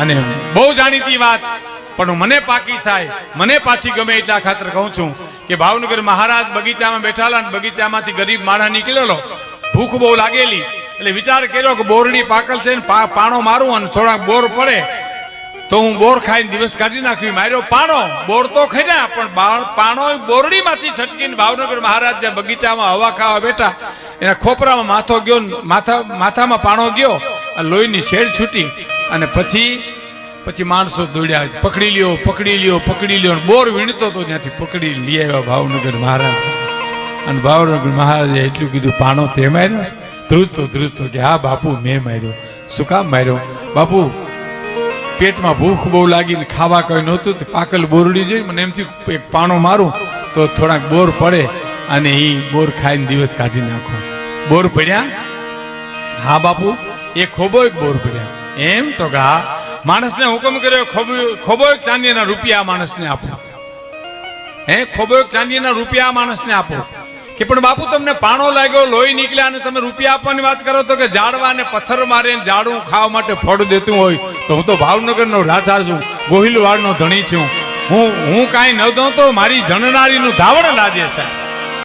અને બહુ જાણીતી વાત પણ મને પાકી થાય, મને પાછી ગમે એટલા ખાતર કહું છું કે ભાવનગર મહારાજ બગીચામાં બેઠાલા ને બગીચામાંથી ગરીબ માણસ નીકળેલો, ભૂખ બહુ લાગેલી, એટલે વિચાર કર્યો કે બોરડી પાકલ છે ને પાણો મારું અને થોડાક બોર પડે તો હું બોર ખાઈને દિવસ કાઢી નાખવી. માર્યો પાણો, બોર તો ખાઈ પણ પાણો બોરડીમાંથી છટકીને ભાવનગર મહારાજ જે બગીચામાં હવા ખાવા બેઠા, એના ખોપરામાં માથો ગયો, માથામાં પાણો ગયો, લોહીની શેડ છૂટી અને પછી માણસો દોડ્યા, પકડી લ્યો, બોર વીણતો તો ત્યાંથી પકડી લઈ આવ્યા ભાવનગર મહારાજ. અને ભાવનગર મહારાજે એટલું કીધું, પાણો તે માર્યો? ધ્રુજતો કે હા બાપુ મેં માર્યો. શું કામ માર્યો? બાપુ પેટમાં ભૂખ બહુ લાગીને ખાવા કઈ નહોતું, પાકલ બોરડી જોઈ મને એમ થયું એક પાણો મારું તો થોડાક બોર પડે અને એ બોર ખાઈને દિવસ કાઢી નાખો. બોર પડ્યા? હા બાપુ એ ખોબોય બોર પડ્યા. એમ તો કે હા. માણસને હુકમ કર્યો, ખોબોય ચાંદીના રૂપિયા માણસને આપો. ખોબોય ચાંદીના રૂપિયા માણસને આપો. કે પણ બાપુ તમને પાણો લાગ્યો, લોહી નીકળ્યા અને તમે રૂપિયા આપવાની વાત કરો તો કે ઝાડવાને પથ્થર મારે ઝાડું ખાવા માટે ફળ દેતું હોય તો હું તો ભાવનગરનો રાજા છું, ગોહિલવાડનો ધણી છું, હું કાંઈ ન દઉં તો મારી જણનારીનું ધાવણ લાગે સાહેબ.